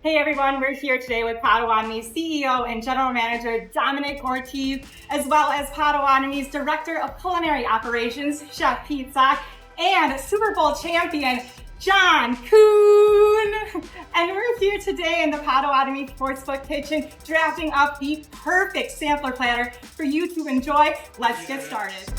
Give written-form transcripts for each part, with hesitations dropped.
Hey everyone, we're here today with Potawatomi CEO and General Manager Dominic Ortiz, as well as Potawatomi's Director of Culinary Operations, Chef Pete Sock, and Super Bowl champion, John Kuhn. And we're here today in the Potawatomi Sportsbook kitchen, drafting up the perfect sampler platter for you to enjoy. Let's get started.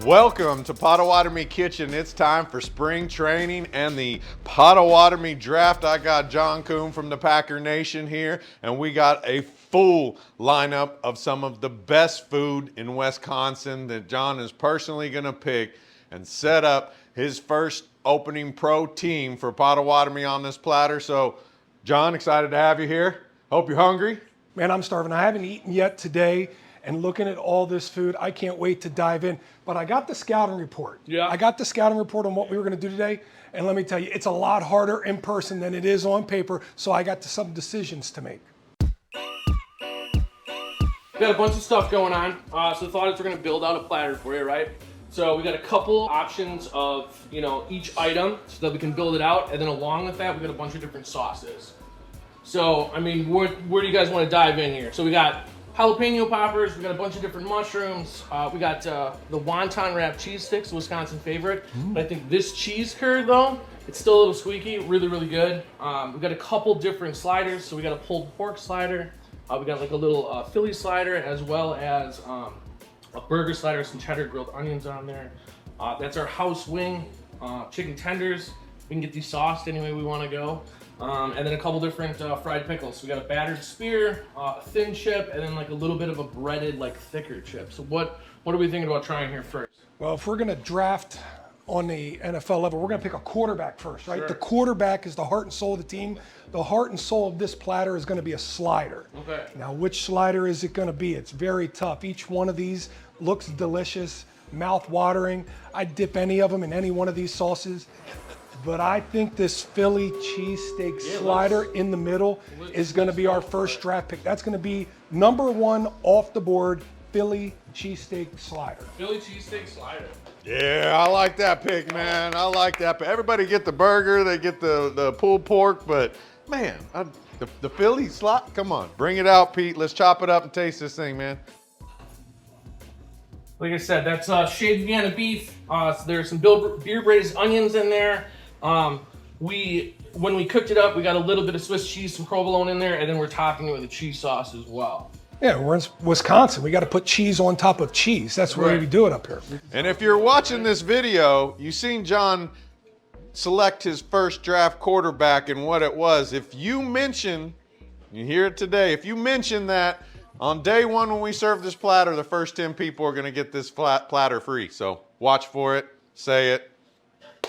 Welcome to Potawatomi Kitchen. It's time for spring training and the Potawatomi draft. I got John Kuhn from the Packer Nation here, and we got a full lineup of some of the best food in Wisconsin that John is personally going to pick and set up his first opening pro team for Potawatomi on this platter. So, John, excited to have you here. Hope you're hungry. Man, I'm starving. I haven't eaten yet today. And looking at all this food, I can't wait to dive in. But I got the scouting report. Yeah. I got the scouting report on what we were going to do today. And let me tell you, it's a lot harder in person than it is on paper. So I got some decisions to make. We got a bunch of stuff going on. So the thought is we're going to build out a platter for you, right? So we got a couple options of, each item so that we can build it out. And then along with that, we got a bunch of different sauces. So, where do you guys want to dive in here? So we got jalapeno poppers, we got a bunch of different mushrooms, we got the wonton wrapped cheese sticks, Wisconsin favorite. But I think this cheese curd though, it's still a little squeaky, really, really good. We got a couple different sliders. So we got a pulled pork slider, we got like a little Philly slider, as well as a burger slider, some cheddar grilled onions on there. That's our house wing, chicken tenders. We can get these sauced any way we want to go. And then a couple different fried pickles. So we got a battered spear, a thin chip, and then like a little bit of a breaded, like thicker chip. So what are we thinking about trying here first? Well, if we're going to draft on the NFL level, we're going to pick a quarterback first, right? Sure. The quarterback is the heart and soul of the team. The heart and soul of this platter is going to be a slider. Okay. Now, which slider is it going to be? It's very tough. Each one of these looks delicious, mouth-watering. I'd dip any of them in any one of these sauces. But I think this Philly cheesesteak slider in the middle is going to be our first draft pick. That's going to be number one off the board, Philly cheesesteak slider. Philly cheesesteak slider. Yeah, I like that pick, man. I like that pick. Everybody get the burger, they get the pulled pork, but man, the Philly slot, come on, bring it out, Pete. Let's chop it up and taste this thing, man. Like I said, that's shaved Vienna beef. So there's some beer braised onions in there. When we cooked it up, we got a little bit of Swiss cheese, some provolone in there, and then we're topping it with a cheese sauce as well. Yeah, we're in Wisconsin. We got to put cheese on top of cheese. That's the way we do it up here. And if you're watching this video, you've seen John select his first draft quarterback and what it was. If you mention, you hear it today, if you mention that on day one when we serve this platter, the first 10 people are going to get this platter free. So watch for it, say it.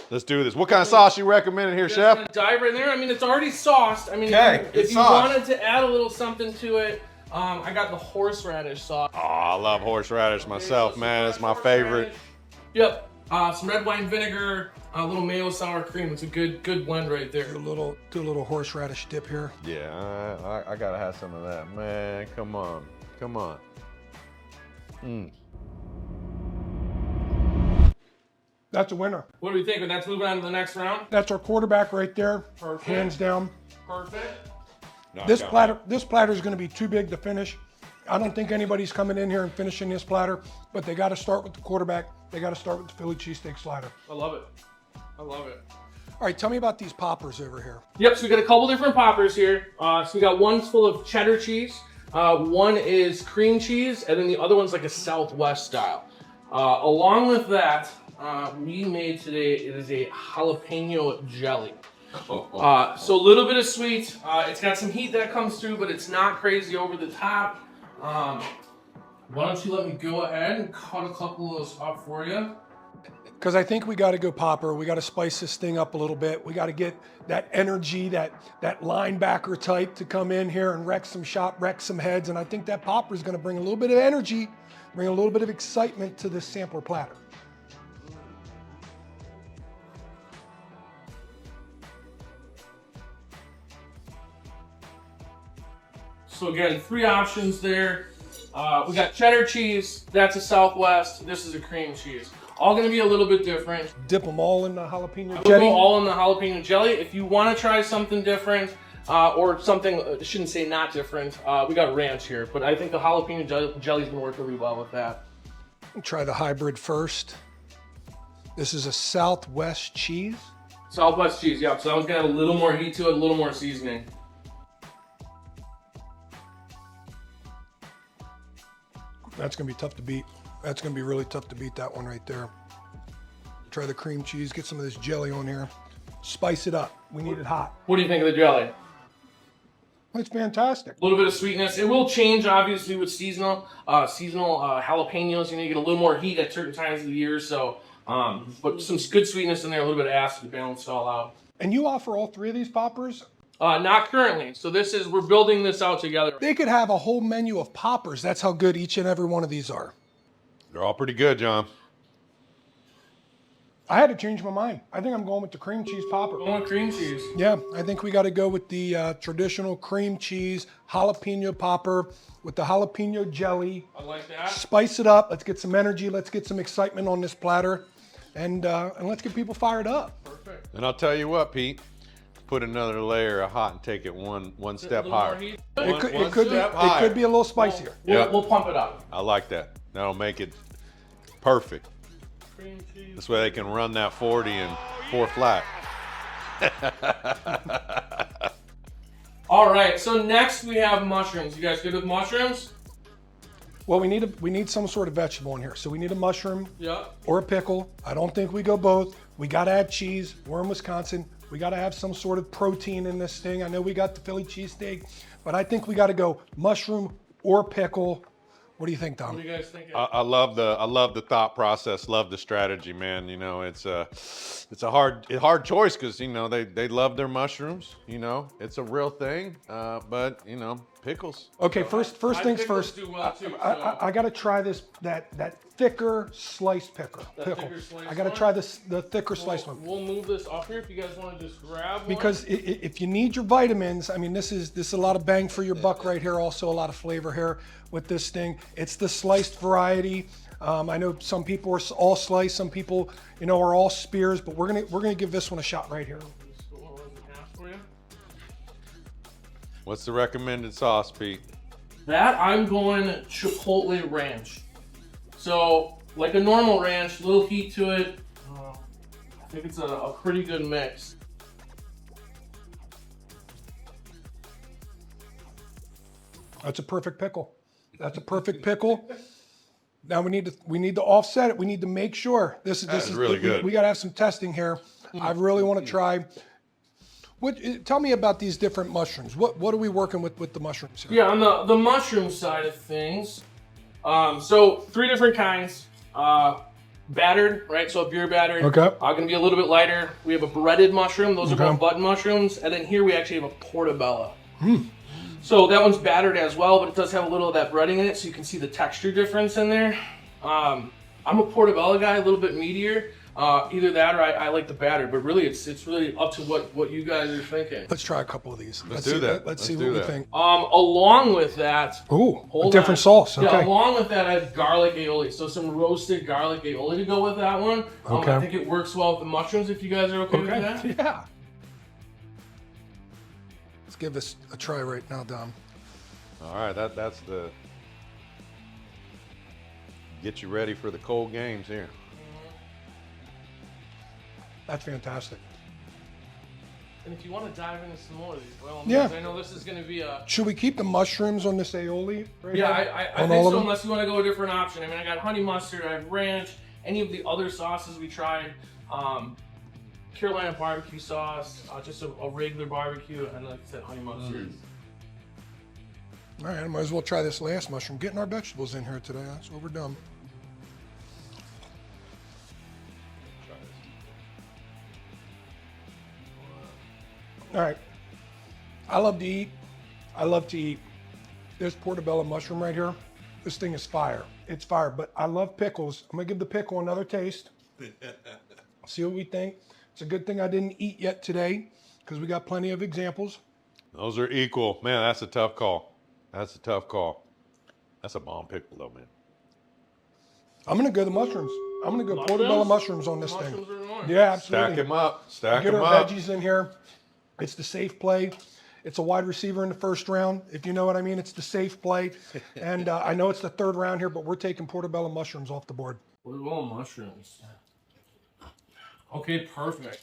Let's do this. What kind of sauce you recommending here, Chef? Dive right in there. It's already sauced. If you wanted to add a little something to it, I got the horseradish sauce. Oh, I love horseradish myself, man. It's my favorite. Yep. Some red wine vinegar, a little mayo sour cream. It's a good blend right there. Do a little horseradish dip here. Yeah, I gotta have some of that, man. Come on. That's a winner. What do we think? That's moving on to the next round. That's our quarterback right there. Perfect. Hands down. Perfect. This platter is going to be too big to finish. I don't think anybody's coming in here and finishing this platter, but they got to start with the quarterback. They got to start with the Philly cheesesteak slider. I love it. All right, tell me about these poppers over here. Yep, so we got a couple different poppers here. So we got one full of cheddar cheese, one is cream cheese, and then the other one's like a Southwest style. Along with that, we made today, it is a jalapeno jelly. So a little bit of sweet. It's got some heat that comes through, but it's not crazy over the top. Why don't you let me go ahead and cut a couple of those up for you? Because I think we got to go popper. We got to spice this thing up a little bit. We got to get that energy, that linebacker type to come in here and wreck some heads. And I think that popper is going to bring a little bit of energy, bring a little bit of excitement to this sampler platter. So again, 3 options there. We got cheddar cheese, that's a Southwest, this is a cream cheese. All going to be a little bit different. Dip them all in the jalapeno We'll jelly. go all in the jalapeno jelly. If you want to try something different, or something, I shouldn't say not different, we got ranch here, but I think the jalapeno jelly is going to work really well with that. Try the hybrid first. This is a Southwest cheese. Southwest cheese, yeah. So that one's going to have a little more heat to it, a little more seasoning. That's going to be tough to beat. That's going to be really tough to beat, that one right there. Try the cream cheese, get some of this jelly on here. Spice it up. We need it hot. What do you think of the jelly? It's fantastic. A little bit of sweetness. It will change, obviously, with seasonal jalapenos. You know, you get a little more heat at certain times of the year. So, but some good sweetness in there, a little bit of acid to balance it all out. And you offer all three of these poppers? Not currently. So we're building this out together. They could have a whole menu of poppers. That's how good each and every one of these are. They're all pretty good, John. I had to change my mind. I think I'm going with the cream cheese popper. Going with cream cheese. Yeah, I think we got to go with the traditional cream cheese jalapeno popper with the jalapeno jelly. I like that. Spice it up. Let's get some energy. Let's get some excitement on this platter, and let's get people fired up. Perfect. And I'll tell you what, Pete. Put another layer of hot and take it one step higher. It could be a little spicier. We'll pump it up. I like that. That'll make it perfect. Cream cheese. This way they can run that 40 and 4 flat. All right. So next we have mushrooms. You guys good with mushrooms? Well, we need some sort of vegetable in here. So we need a mushroom Yeah. or a pickle. I don't think we go both. We got to add cheese. We're in Wisconsin. We got to have some sort of protein in this thing. I know we got the Philly cheesesteak, but I think we got to go mushroom or pickle. What do you think, Dom? What do you guys think? I love the thought process. Love the strategy, man. You know, it's a hard choice because you know they love their mushrooms. You know, it's a real thing. But you know, pickles. Okay, first things pickles first. do well too, I got to try this that thicker sliced pickle. thicker sliced I got to one? try the thicker sliced one. We'll move this up here if you guys want to just grab one. Because if you need your vitamins, I mean, this is a lot of bang for your buck right here. Also, a lot of flavor here with this thing. It's the sliced variety. I know some people are all sliced, some people, you know, are all spears, but we're gonna give this one a shot right here. Just go over in half for you. What's the recommended sauce, Pete? That I'm going Chipotle ranch. So like a normal ranch, little heat to it. I think it's a pretty good mix. That's a perfect pickle. That's a perfect pickle. Now we need to offset it. We need to make sure this is really good. We got to have some testing here. I really want to try. Tell me about these different mushrooms. What are we working with the mushrooms here? Yeah, on the mushroom side of things, so 3 different kinds. Battered, right? So if you're battered, Okay. Gonna be a little bit lighter. We have a breaded mushroom. Those are Okay. called button mushrooms. And then here we actually have a portobello. So that one's battered as well, but it does have a little of that breading in it, so you can see the texture difference in there. I'm a portobello guy, a little bit meatier. Either that or I like the battered, but really it's really up to what you guys are thinking. Let's try a couple of these. Let's do that. Let's Let's see do what we that. think. Along with that, Ooh, a hold different on. sauce. Yeah, Okay. along with that, I have garlic aioli. So some roasted garlic aioli to go with that one. Okay. I think it works well with the mushrooms if you guys are okay with that. Yeah. Let's give this a try right now, Dom. All right, that's the get you ready for the cold games here. That's fantastic. And if you want to dive into some more of these, well, Yeah. I know this is going to be a... Should we keep the mushrooms on this aioli? Right Yeah, here? I On think all of so, them? unless you want to go a different option. I mean, I got honey mustard, I have ranch, any of the other sauces we tried, Carolina barbecue sauce, just a regular barbecue, and like I said, honey mustard. All right, I might as well try this last mushroom. Getting our vegetables in here today. That's what we're doing. All right. I love to eat. I love to eat. There's portobello mushroom right here. This thing is fire. It's fire, but I love pickles. I'm gonna give the pickle another taste. See what we think. It's a good thing I didn't eat yet today because we got plenty of examples. Those are equal. Man, that's a tough call. That's a tough call. That's a bomb pickle though, man. I'm gonna go the mushrooms. I'm gonna go Love portobello those? mushrooms on this Mushrooms thing. are the one. Yeah, Stack absolutely. him up. Stack Get him our up. veggies in here. It's the safe play. It's a wide receiver in the first round, if you know what I mean. It's the safe play. And I know it's the third round here, but we're taking portobello mushrooms off the board. Portobello mushrooms. Okay, perfect.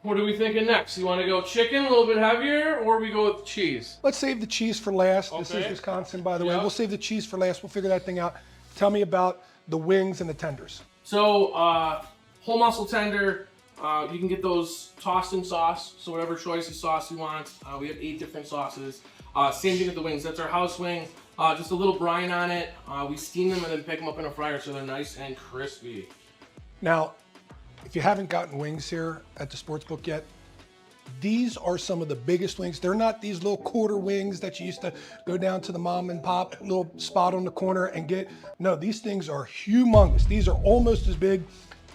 What are we thinking next? You want to go chicken, a little bit heavier, or we go with cheese? Let's save the cheese for last. This is Okay. Wisconsin, by the way. Yep. We'll save the cheese for last. We'll figure that thing out. Tell me about the wings and the tenders. So, whole muscle tender, you can get those tossed in sauce. So whatever choice of sauce you want. We have 8 different sauces. Same thing with the wings. That's our house wing. Just a little brine on it. We steam them and then pick them up in a fryer so they're nice and crispy. Now, if you haven't gotten wings here at the Sportsbook yet, these are some of the biggest wings. They're not these little quarter wings that you used to go down to the mom and pop little spot on the corner and get. No, these things are humongous. These are almost as big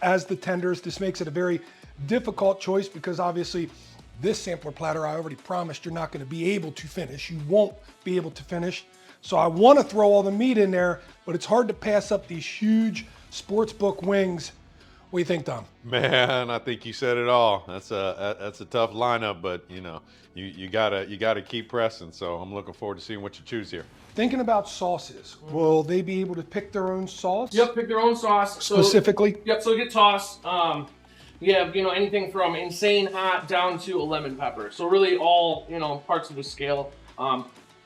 as the tenders. This makes it a very difficult choice because obviously this sampler platter, I already promised you're not going to be able to finish. You won't be able to finish. So I want to throw all the meat in there, but it's hard to pass up these huge Sportsbook wings. What do you think, Dom? Man, I think you said it all. That's a tough lineup, but you know, you gotta keep pressing. So I'm looking forward to seeing what you choose here. Thinking about sauces, will they be able to pick their own sauce? Yep, pick their own sauce. Specifically? Yep, so get tossed. You have, anything from insane hot down to a lemon pepper. So really all, parts of the scale.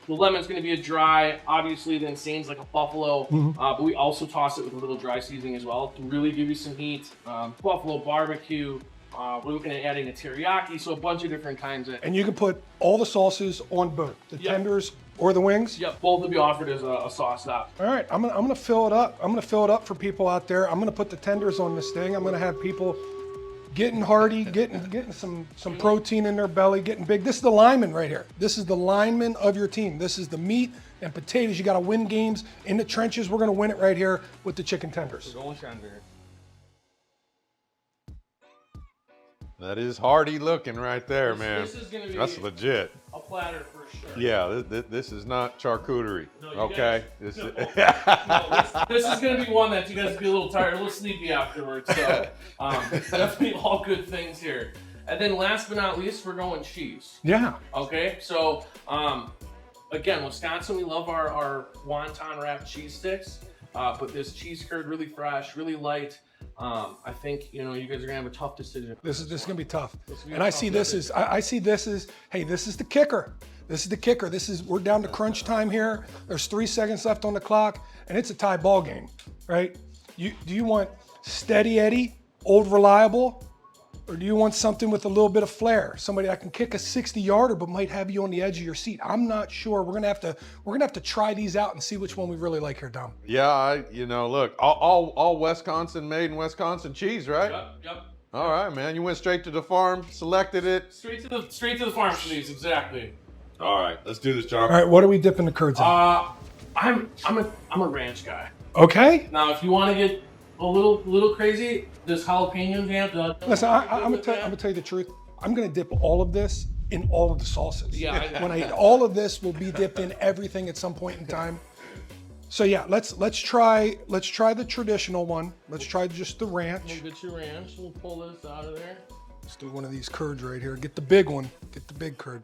The lemon's going to be a dry. Obviously, the insane's like a buffalo, but we also toss it with a little dry seasoning as well to really give you some heat. Buffalo barbecue. We're looking at adding a teriyaki, so a bunch of different kinds of. And you can put all the sauces on both, the Yep. tenders or the wings? Yep, both will be offered as a sauce up. All right, I'm gonna fill it up. I'm gonna fill it up for people out there. I'm gonna put the tenders on this thing. I'm gonna have people getting hearty, getting some protein in their belly, getting big. This is the lineman right here. This is the lineman of your team. This is the meat and potatoes. You got to win games in the trenches. We're going to win it right here with the chicken tenders. Going tender. That is hearty looking right there, man. This is gonna be That's legit. a platter for sure. Yeah, this is not charcuterie. No, you Okay. guys- This no. is- This is going to be one that you guys be a little tired, a little sleepy afterwards. So definitely all good things here. And then last but not least, we're going cheese. Yeah. Okay, so again, Wisconsin, we love our wonton wrapped cheese sticks. But this cheese curd, really fresh, really light. I think you guys are gonna have a tough decision. This is gonna be tough. This will be And a I tough see this as I see this as, hey, this is the kicker. This is the kicker. We're down to crunch time here. There's 3 seconds left on the clock, and it's a tie ball game, right? Do you want steady Eddie, old reliable, or do you want something with a little bit of flair? Somebody that can kick a 60-yarder but might have you on the edge of your seat. I'm not sure. We're gonna have to try these out and see which one we really like here, Dom. Yeah, look, all Wisconsin made in Wisconsin cheese, right? Yep. All right, man. You went straight to the farm, selected it. Straight to the farm for these, exactly. All right, let's do this, John. All right, what are we dipping the curds in? I'm a ranch guy. Okay. Now, if you want to get a little crazy, this jalapeno jam. Listen, I'm gonna tell you the truth. I'm gonna dip all of this in all of the sauces. Yeah. When I eat all of this, will be dipped in everything at some point in time. So yeah, let's try the traditional one. Let's try just the ranch. We'll get your ranch. We'll pull this out of there. Let's do one of these curds right here. Get the big one. Get the big curd.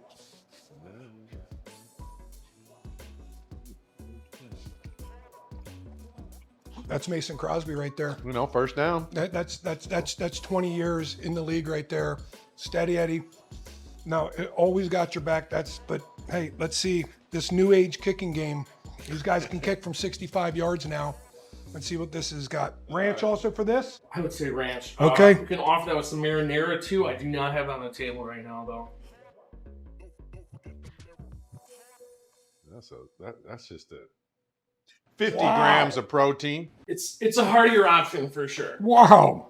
That's Mason Crosby right there. First down. That's 20 years in the league right there. Steady Eddie. No, it always got your back. But hey, let's see this new age kicking game. These guys can kick from 65 yards now. Let's see what this has got. Ranch also for this? I would say ranch. Okay. You can offer that with some marinara too. I do not have it on the table right now though. That's just a 50 grams of protein. It's a heartier option for sure. Wow.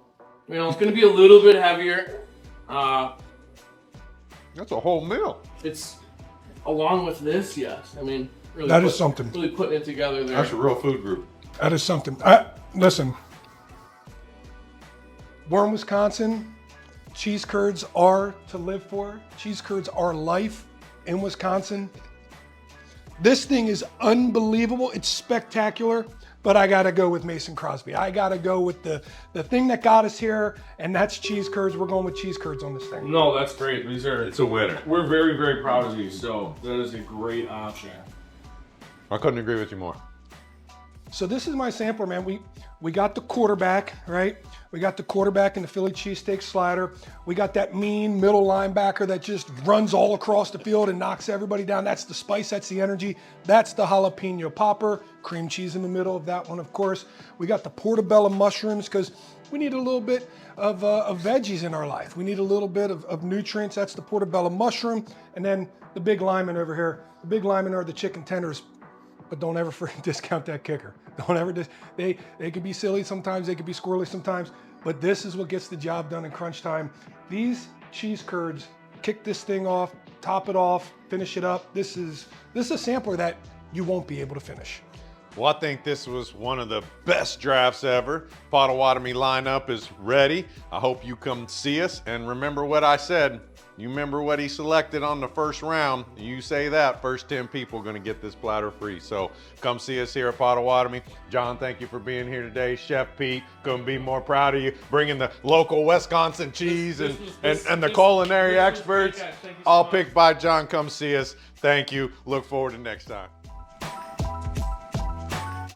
It's going to be a little bit heavier. That's a whole meal. It's along with this, yes. Really That is something. Really putting it together there. That's a real food group. That is something. Listen, we're in Wisconsin. Cheese curds are to live for. Cheese curds are life in Wisconsin. This thing is unbelievable. It's spectacular. but I got to go with Mason Crosby. I got to go with the thing that got us here, and that's cheese curds. We're going with cheese curds on this thing. No, that's great. These are, It's a winner. we're very, very proud of these. So that is a great option. I couldn't agree with you more. So this is my sampler, man. We got the quarterback, right? We got the quarterback in the Philly cheesesteak slider. We got that mean middle linebacker that just runs all across the field and knocks everybody down. That's the spice, that's the energy. That's the jalapeno popper, cream cheese in the middle of that one, of course. We got the portobello mushrooms because we need a little bit of veggies in our life. We need a little bit of nutrients. That's the portobello mushroom. And then the big lineman over here. The big lineman are the chicken tenders. But don't ever discount that kicker. Don't ever they could be silly sometimes, they could be squirrely sometimes, but this is what gets the job done in crunch time. These cheese curds kick this thing off, top it off, finish it up. This is a sampler that you won't be able to finish. Well, I think this was one of the best drafts ever. Potawatomi lineup is ready. I hope you come see us. And remember what I said. You remember what he selected on the first round. You say that, first 10 people are going to get this platter free. So come see us here at Potawatomi. John, thank you for being here today. Chef Pete, couldn't be more proud of you, bringing the local Wisconsin cheese and the culinary experts, all picked by John. Come see us. Thank you. Look forward to next time.